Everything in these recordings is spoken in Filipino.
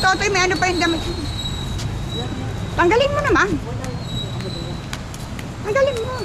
Totoy, may ano pa yung damit. Tanggalin mo naman. Tanggalin mo.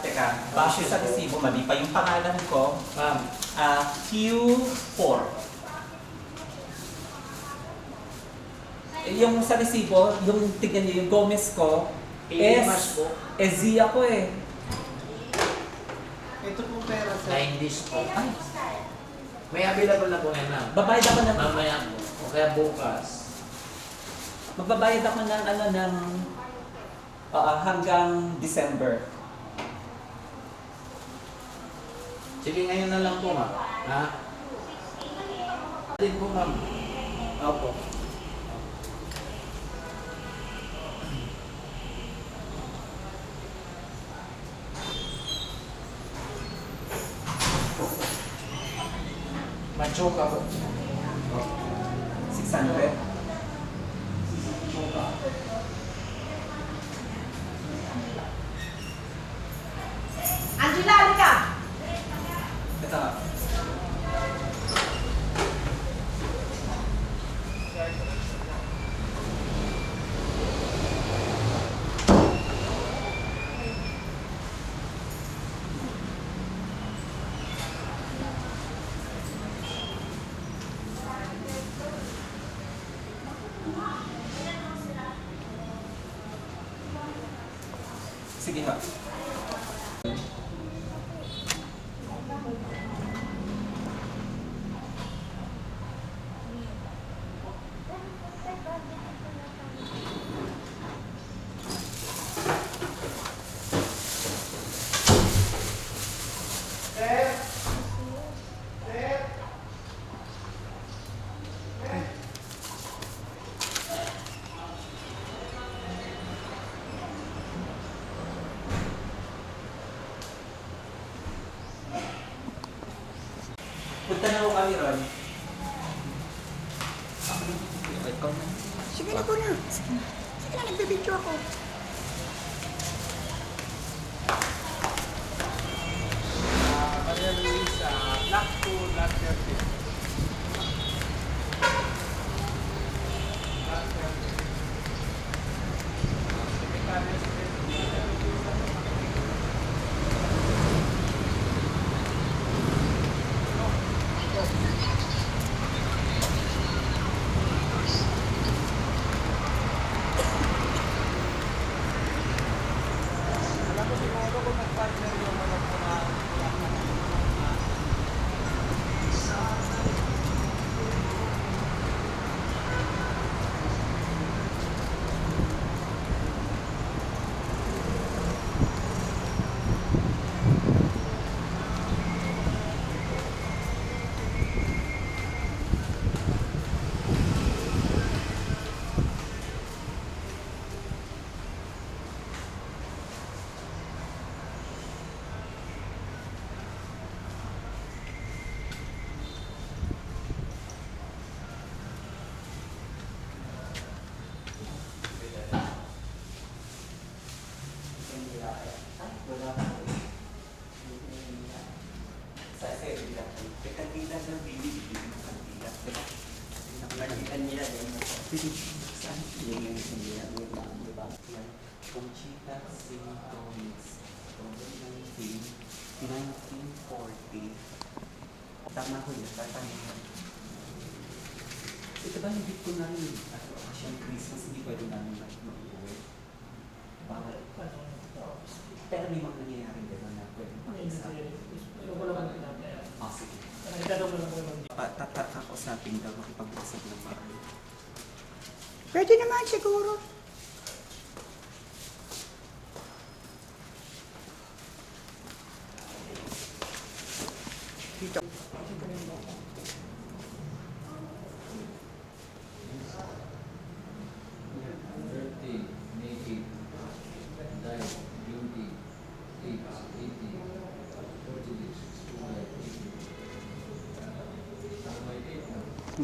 Teka, base sa resibo, mali pa yung pangalan ko. Ma'am, Q4. Yung sa resibo, yung tignan niyo, yung Gomez ko, Mas po. Ezia ko eh. Ito po pera sa... 9 days po. Ay, May available na po yan, ma'am. babayad ako ng, Mamaya po. O kaya bukas. magbabayad ako ng ano ng hanggang December. Sige, ngayon na lang po, ma'am. Ha? Din po, ma'am. Opo. Machoka po. 600. Angela, halika! Ito. Sige ha. Punta na ako kami ron. Ikaw na. Sige na po na. Sige na. Sige na, nagbibidyo ako. Maria Luisa, Black to Black 30. Black 30. Alam ko siguro kung nag-partner yung mga Conchita Symptoms, COVID-19, 1940. Tama ko yun, tatama ko. Ito ba hindi ko na rin, kasi ang Christmas, hindi pwede namin mag-uwi. Bawal. Pero may mga nangyayari dito na pwede makisa. Sige. Tatakosapin daw, makipag-usap ng marami. Pwede naman siguro. Dito. May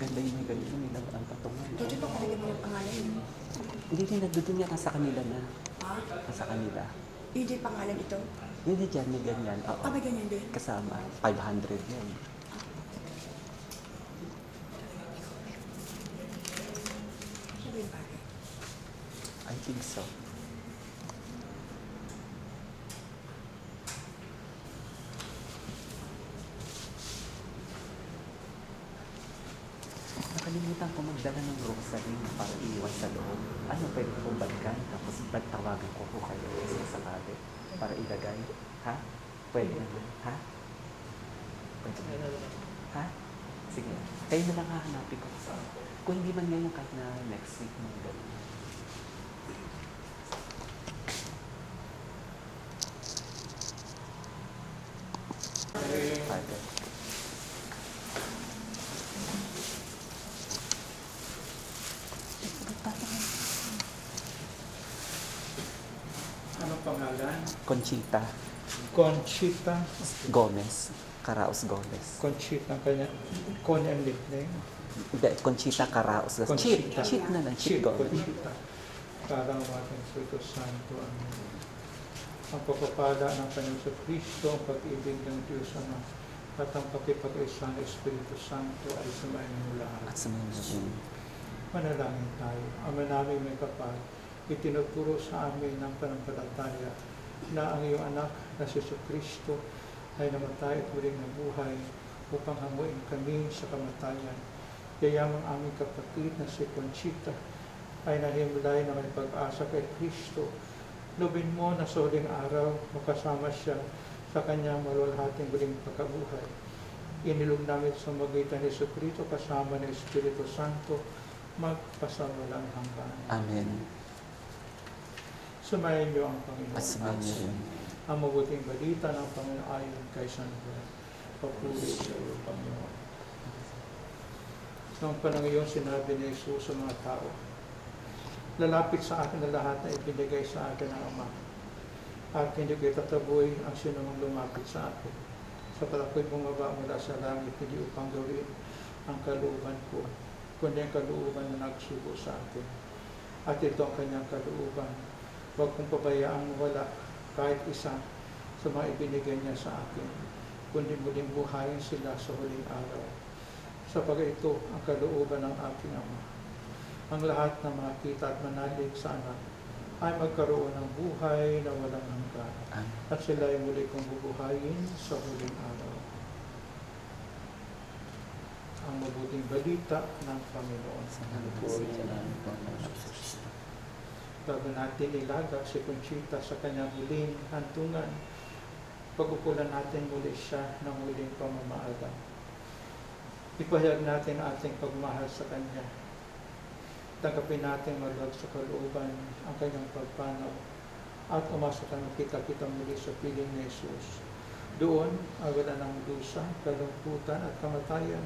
Ganda yung ganito nila ang patungan. Dito pa talaga mo yung pangalan niyo. Hindi rin nagdudun niya nasa kanila na. Ha? Nasa kanila. Hindi pangalan ito. Hindi dyan, may ganyan. Oo. May ganyan din. Kasama. 500 yan. Sabi yung bagay. I think so. Nakalimutan ko magdala ng rosary para iiwan sa loob. Ano, pwede ko balikan? Tapos nagtawagan ko kayo sa sakali para ilagay. Ha? Pwede naman. Ha? Pwede naman. Ha? Sige. Kayo na lang hahanapin ko. Kung hindi man ngayon, kahit na next week mo gano'n. Father. Anong pangalan? Conchita Conchita. Gomez. Caraos Gomez. Conchita ang kanya. Konya ang nickname. Hindi, Conchita Caraos. Cheat. Conchita. Cheat na lang. Cheat Gomez. Conchita. Parang ating Espiritu Santo. Ang pagpapala ng Panginoon sa Kristo, ang pag-ibig ng Diyos Ama, at ang pakipag-isa ng Espiritu Santo ay sumayin mo lahat. At sa mga natin. Manalangin tayo. Ama namin may kapal, itinuturo sa amin ng panampalataya na ang iyong anak na si Kristo ay namatay at muling nabuhay upang hamuin kami sa kamatayan. Yayamang aming kapatid na si Conchita ay nahimlay na may pag-asa kay Kristo. Lubin mo na sa huling araw makasama siya sa kanyang malulhating muling pagkabuhay. Inilog namin sa magitan ni Kristo kasama ng Espiritu Santo magpasawalang hanggan. Amen. Sumayin niyo ang Panginoon. At sa mga natin. Ang mabuting balita ng Panginoon ayon kay San Juan. Papuri sa iyo, Panginoon. Noong panahon iyon, sinabi ni Jesus sa mga tao, lalapit sa akin na lahat na ibinigay sa akin ng Ama. At hindi ko itataboy ang sinumang lumapit sa akin. Sapagkat ako'y bumaba mula sa langit, hindi upang gawin ang kalooban ko, kundi ang kalooban na nagsugo sa akin. At ito ang kanyang kalooban. Huwag kong pabayaang wala kahit isa sa mga ibinigay niya sa akin, kundi muling buhayin sila sa huling araw. Sapagkat ito ang kalooban ng aking Ama. Ang lahat ng makita at manalig sa anak ay magkaroon ng buhay na walang hanggan. At sila ay muli kong bubuhayin sa huling araw. Ang mabuting balita ng Panginoon. Bago natin ilagak si Conchita sa kanyang huling hantungan, pag-upulan natin muli siya ng huling pamamaaga. Ipahayag natin ang ating pagmahal sa kanya. Tanggapin natin maluwag sa kalooban ang kanyang pagpanaw at umasa ka makita-kita muli sa piling ni Jesus. Doon ang wala ng dusa, kalungkutan at kamatayan,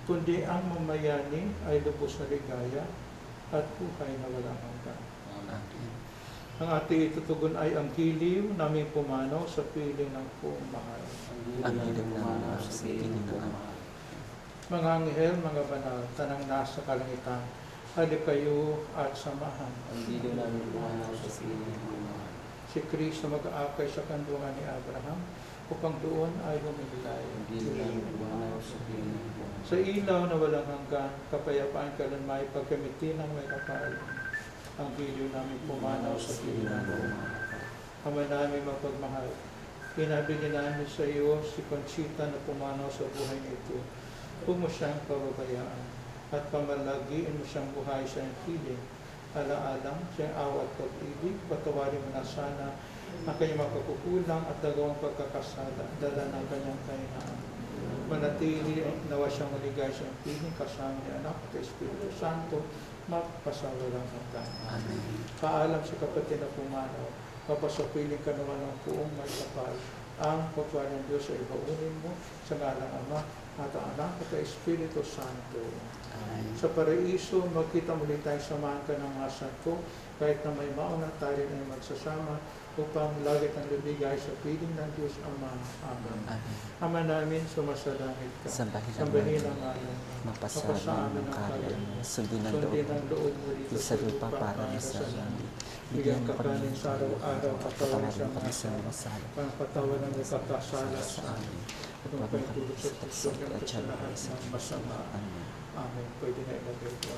kundi ang mamayani ay lubos na ligaya at buhay na walang hanggan. Ang ating itutugon ay ang giliw namin pumanaw sa piling ng buong mahal. Ang hilang na sa piling ng Ama. Mga anghel, mga banal, tanang nasa kalangitan, halik kayo at samahan. Ang dilo namin lumanaw sa piling ng Ama. Si Kristo mag-aakay sa kandungan ni Abraham upang doon ay lumilay. Ang dilo namin lumanaw sa piling ng Ama. Sa ilaw na walang hanggan, kapayapaan kalanmay pagkamitin ng may kapal. Ang giliw namin pumanaw sa piling ng Ama. Ama namin mapagmahal, pinabili namin sa iyo si Conchita na pumanaw sa buhay nito. Huwag mo siyang pababayaan at pamalagiin mo siyang buhay sa iyong piling. Ala-alang siyang awa at pag-ibig, patawarin mo na sana ang kanyang mapagkukulang at dagawang pagkakasala, dala ng kanyang kahinaan. Manatili nawa siyang maligay sa iyong piling kasama ni Anak at Espiritu Santo, magpasawalang hanggan. Amen. Paalam sa kapatid na pumanaw, mapasapiling ka naman ng buong may kapal. Ang pagpapala ng Diyos ay ibaunin mo sa ngalang Ama at ang Anak at ang Espiritu Santo. Amen. Sa paraiso, magkita muli tayo samahan ka ng masan ko, kahit na may mauna tayo ay magsasama upang lagi ang lubigay sa piling ng Diyos Ama. Amen. Amen. Ama namin, sumasalangit ka. Sambahin ang Sambahin Lord. ang ngalan mo. Mapasama ng kalyan mo. Sundin ang Sundin loob ang loob mo dito sa lupa para sa langit. Bigyan ka kanin sa araw-araw, patawarin sa kami sa mga mga sala. pangpatawan ng ikakasala sa Sa amin. amin. At Huwag huwag mo kami tulog sa sa puso pagsakit at at sa lahat sa ng masama. Amen. Amen. Pwede na ilagay ito.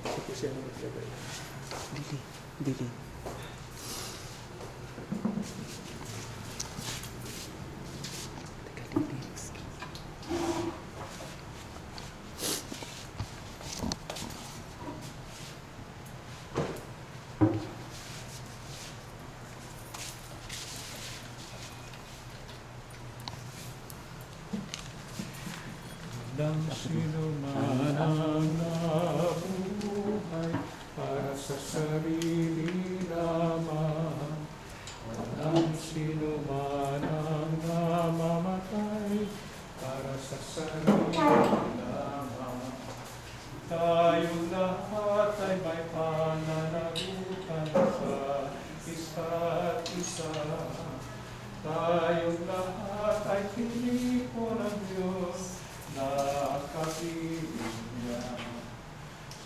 Ito siya na maglagay. Dili. Dili. Teka, Dili. Nang sino man ang nabuhay para sa sarili lamang. Walang sino man ang namamatay para sa sarili lamang. Tayong lahat ay may pananagutan sa isa't isa. Tayong lahat ay tinipo ng Diyos na kapiling niya.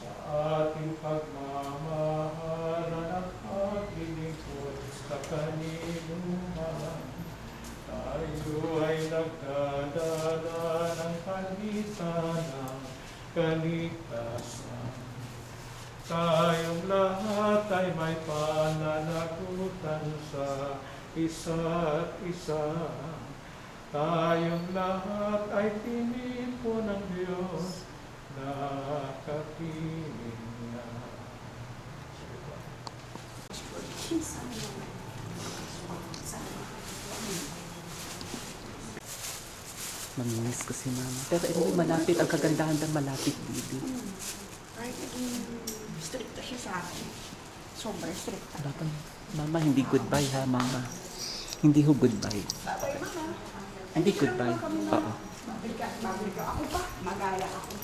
Sa ating pagmamahalan at paglilingkod sa kaninuman, tayo ay nagdadala ng kagitan ng kaligtasan. Tayong lahat ay may pananagutan sa isa't isa. Tayong lahat ay tinipo ng Diyos na kapiling niya. Mamimiss ko si Mama. Pero anyway, malapit. Ang kagandahan ng malapit, Dili. Kahit naging stricta siya sa akin. Sobrang stricta. Dapat, Mama, hindi goodbye ha, Mama. Hindi ho goodbye. Babay, mama. Hindi goodbye. Oo. Babay ka. Ako pa. Magaya ako.